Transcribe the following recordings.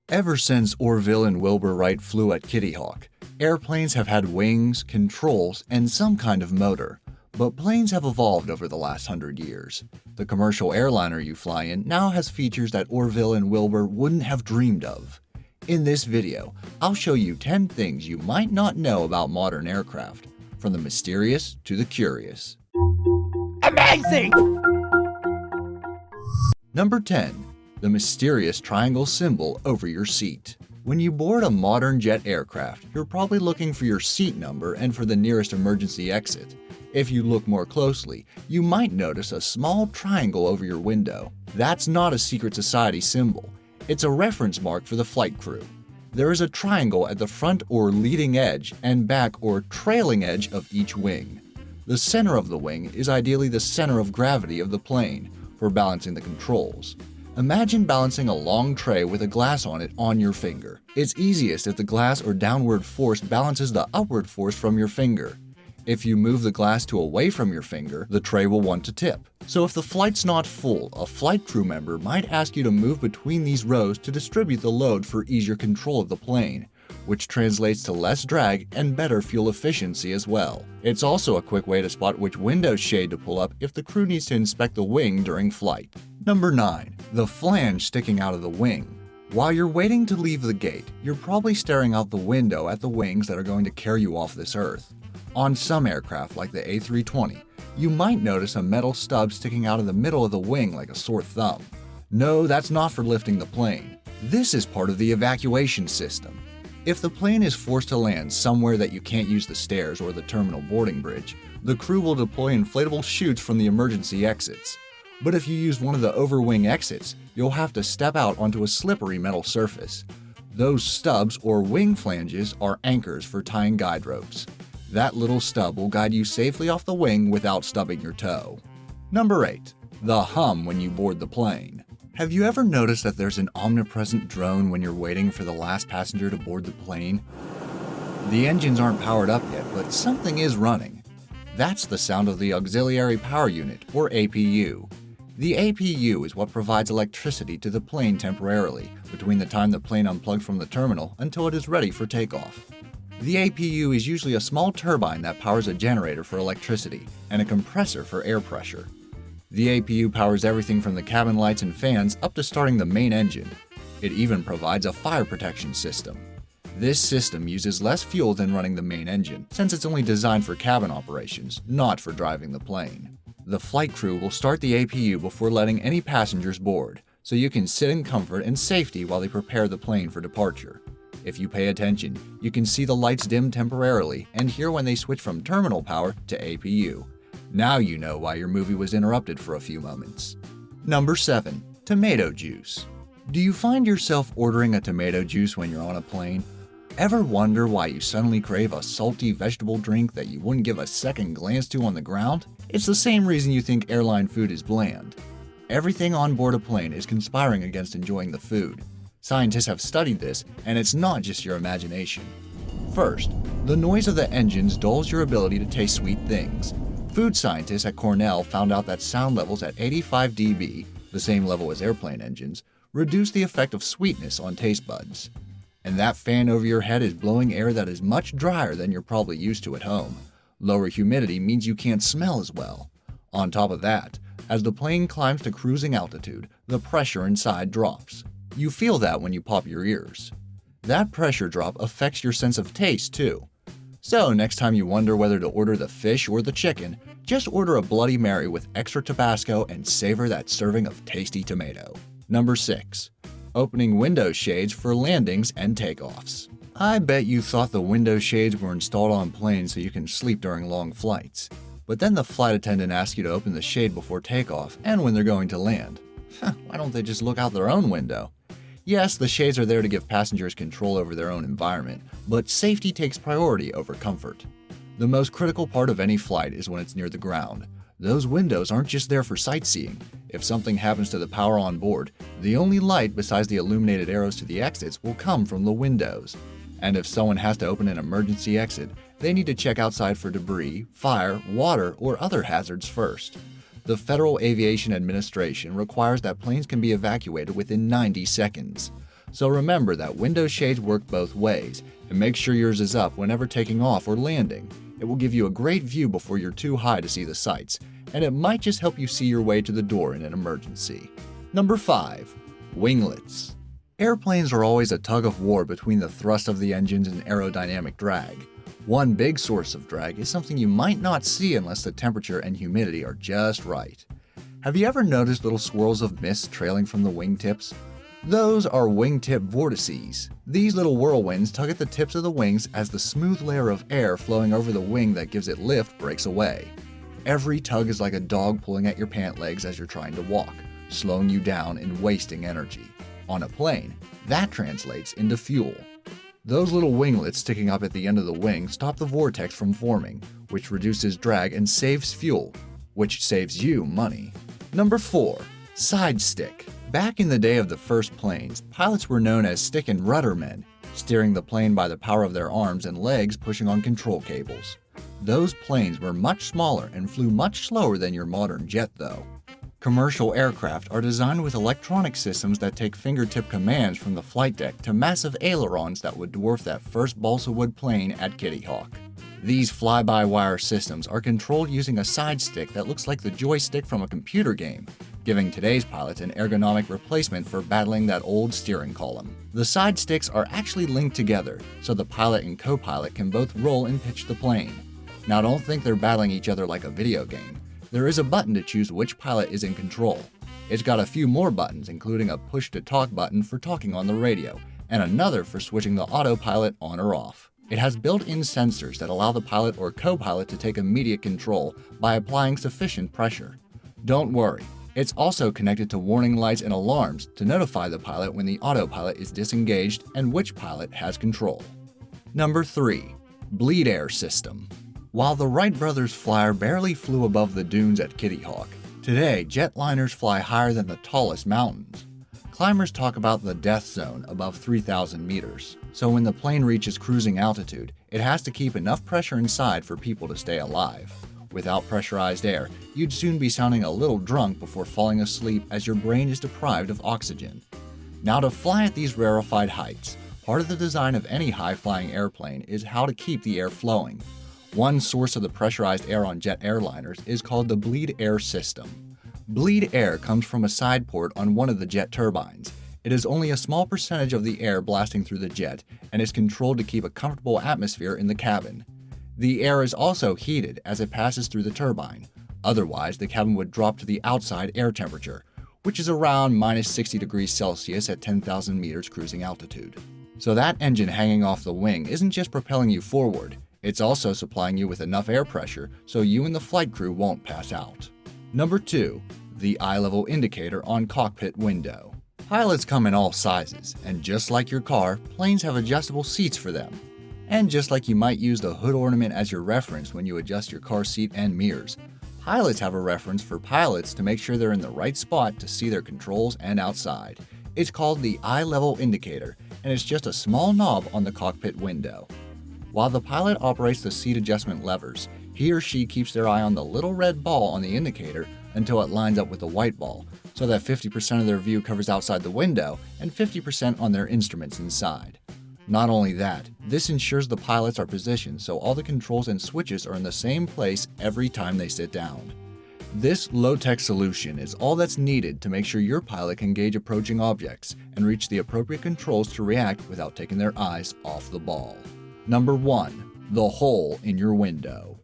Ever since Orville and Wilbur Wright flew at Kitty Hawk, airplanes have had wings, controls, and some kind of motor. But planes have evolved over the last 100 years. The commercial airliner you fly in now has features that Orville and Wilbur wouldn't have dreamed of. In this video, I'll show you 10 things you might not know about modern aircraft, from the mysterious to the curious. Amazing! Number 10. The mysterious triangle symbol over your seat. When you board a modern jet aircraft, you're probably looking for your seat number and for the nearest emergency exit. If you look more closely, you might notice a small triangle over your window. That's not a secret society symbol. It's a reference mark for the flight crew. There is a triangle at the front or leading edge and back or trailing edge of each wing. The center of the wing is ideally the center of gravity of the plane for balancing the controls. Imagine balancing a long tray with a glass on it on your finger. It's easiest if the glass or downward force balances the upward force from your finger. If you move the glass to away from your finger, the tray will want to tip. So if the flight's not full, a flight crew member might ask you to move between these rows to distribute the load for easier control of the plane, which translates to less drag and better fuel efficiency as well. It's also a quick way to spot which window shade to pull up if the crew needs to inspect the wing during flight. Number 9. The flange sticking out of the wing. While you're waiting to leave the gate, you're probably staring out the window at the wings that are going to carry you off this earth. On some aircraft, like the A320, you might notice a metal stub sticking out of the middle of the wing like a sore thumb. No, that's not for lifting the plane. This is part of the evacuation system. If the plane is forced to land somewhere that you can't use the stairs or the terminal boarding bridge, the crew will deploy inflatable chutes from the emergency exits. But if you use one of the overwing exits, you'll have to step out onto a slippery metal surface. Those stubs or wing flanges are anchors for tying guide ropes. That little stub will guide you safely off the wing without stubbing your toe. Number 8. The hum when you board the plane. Have you ever noticed that there's an omnipresent drone when you're waiting for the last passenger to board the plane? The engines aren't powered up yet, but something is running. That's the sound of the Auxiliary Power Unit, or APU. The APU is what provides electricity to the plane temporarily, between the time the plane unplugs from the terminal until it is ready for takeoff. The APU is usually a small turbine that powers a generator for electricity and a compressor for air pressure. The APU powers everything from the cabin lights and fans up to starting the main engine. It even provides a fire protection system. This system uses less fuel than running the main engine, since it's only designed for cabin operations, not for driving the plane. The flight crew will start the APU before letting any passengers board, so you can sit in comfort and safety while they prepare the plane for departure. If you pay attention, you can see the lights dim temporarily and hear when they switch from terminal power to APU. Now you know why your movie was interrupted for a few moments. Number 7. Tomato juice. Do you find yourself ordering a tomato juice when you're on a plane? Ever wonder why you suddenly crave a salty vegetable drink that you wouldn't give a second glance to on the ground? It's the same reason you think airline food is bland. Everything on board a plane is conspiring against enjoying the food. Scientists have studied this, and it's not just your imagination. First, the noise of the engines dulls your ability to taste sweet things. Food scientists at Cornell found out that sound levels at 85 dB, the same level as airplane engines, reduce the effect of sweetness on taste buds. And that fan over your head is blowing air that is much drier than you're probably used to at home. Lower humidity means you can't smell as well. On top of that, as the plane climbs to cruising altitude, the pressure inside drops. You feel that when you pop your ears. That pressure drop affects your sense of taste too. So next time you wonder whether to order the fish or the chicken, just order a Bloody Mary with extra Tabasco and savor that serving of tasty tomato. Number 6. Opening window shades for landings and takeoffs. I bet you thought the window shades were installed on planes so you can sleep during long flights. But then the flight attendant asks you to open the shade before takeoff and when they're going to land. Why don't they just look out their own window? Yes, the shades are there to give passengers control over their own environment, but safety takes priority over comfort. The most critical part of any flight is when it's near the ground. Those windows aren't just there for sightseeing. If something happens to the power on board, the only light besides the illuminated arrows to the exits will come from the windows. And if someone has to open an emergency exit, they need to check outside for debris, fire, water, or other hazards first. The Federal Aviation Administration requires that planes can be evacuated within 90 seconds. So remember that window shades work both ways, and make sure yours is up whenever taking off or landing. It will give you a great view before you're too high to see the sights, and it might just help you see your way to the door in an emergency. Number 5. Winglets. Airplanes are always a tug of war between the thrust of the engines and aerodynamic drag. One big source of drag is something you might not see unless the temperature and humidity are just right. Have you ever noticed little swirls of mist trailing from the wingtips? Those are wingtip vortices. These little whirlwinds tug at the tips of the wings as the smooth layer of air flowing over the wing that gives it lift breaks away. Every tug is like a dog pulling at your pant legs as you're trying to walk, slowing you down and wasting energy. On a plane, that translates into fuel. Those little winglets sticking up at the end of the wing stop the vortex from forming, which reduces drag and saves fuel, which saves you money. Number 4. Side stick. Back in the day of the first planes, pilots were known as stick and rudder men, steering the plane by the power of their arms and legs pushing on control cables. Those planes were much smaller and flew much slower than your modern jet though. Commercial aircraft are designed with electronic systems that take fingertip commands from the flight deck to massive ailerons that would dwarf that first balsa wood plane at Kitty Hawk. These fly-by-wire systems are controlled using a side stick that looks like the joystick from a computer game, giving today's pilots an ergonomic replacement for battling that old steering column. The side sticks are actually linked together, so the pilot and co-pilot can both roll and pitch the plane. Now don't think they're battling each other like a video game. There is a button to choose which pilot is in control. It's got a few more buttons, including a push-to-talk button for talking on the radio, and another for switching the autopilot on or off. It has built-in sensors that allow the pilot or co-pilot to take immediate control by applying sufficient pressure. Don't worry, it's also connected to warning lights and alarms to notify the pilot when the autopilot is disengaged and which pilot has control. Number 3. Bleed air system. While the Wright brothers' flyer barely flew above the dunes at Kitty Hawk, today jetliners fly higher than the tallest mountains. Climbers talk about the death zone above 3,000 meters, so when the plane reaches cruising altitude, it has to keep enough pressure inside for people to stay alive. Without pressurized air, you'd soon be sounding a little drunk before falling asleep as your brain is deprived of oxygen. Now to fly at these rarefied heights, part of the design of any high-flying airplane is how to keep the air flowing. One source of the pressurized air on jet airliners is called the bleed air system. Bleed air comes from a side port on one of the jet turbines. It is only a small percentage of the air blasting through the jet and is controlled to keep a comfortable atmosphere in the cabin. The air is also heated as it passes through the turbine. Otherwise, the cabin would drop to the outside air temperature, which is around minus 60 degrees Celsius at 10,000 meters cruising altitude. So that engine hanging off the wing isn't just propelling you forward, it's also supplying you with enough air pressure so you and the flight crew won't pass out. Number 2. The eye level indicator on cockpit window. Pilots come in all sizes, and just like your car, planes have adjustable seats for them. And just like you might use the hood ornament as your reference when you adjust your car seat and mirrors, pilots have a reference for pilots to make sure they're in the right spot to see their controls and outside. It's called the eye level indicator, and it's just a small knob on the cockpit window. While the pilot operates the seat adjustment levers, he or she keeps their eye on the little red ball on the indicator until it lines up with the white ball, so that 50% of their view covers outside the window and 50% on their instruments inside. Not only that, this ensures the pilots are positioned so all the controls and switches are in the same place every time they sit down. This low-tech solution is all that's needed to make sure your pilot can gauge approaching objects and reach the appropriate controls to react without taking their eyes off the ball. Number 1. The hole in your window.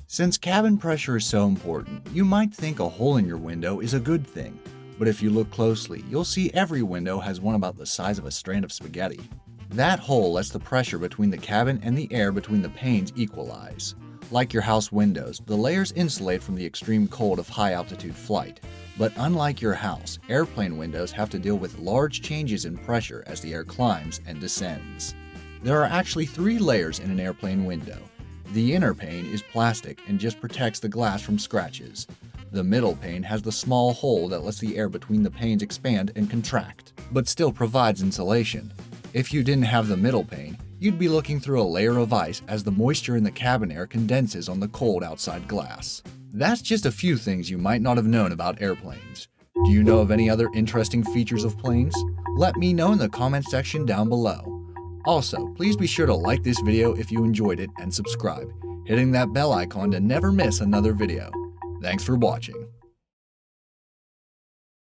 Since cabin pressure is so important, you might think a hole in your window is a good thing, but if you look closely, you'll see every window has one about the size of a strand of spaghetti. That hole lets the pressure between the cabin and the air between the panes equalize. Like your house windows, the layers insulate from the extreme cold of high-altitude flight. But unlike your house, airplane windows have to deal with large changes in pressure as the air climbs and descends. There are actually 3 layers in an airplane window. The inner pane is plastic and just protects the glass from scratches. The middle pane has the small hole that lets the air between the panes expand and contract, but still provides insulation. If you didn't have the middle pane, you'd be looking through a layer of ice as the moisture in the cabin air condenses on the cold outside glass. That's just a few things you might not have known about airplanes. Do you know of any other interesting features of planes? Let me know in the comment section down below. Also, please be sure to like this video if you enjoyed it and subscribe, hitting that bell icon to never miss another video. Thanks for watching.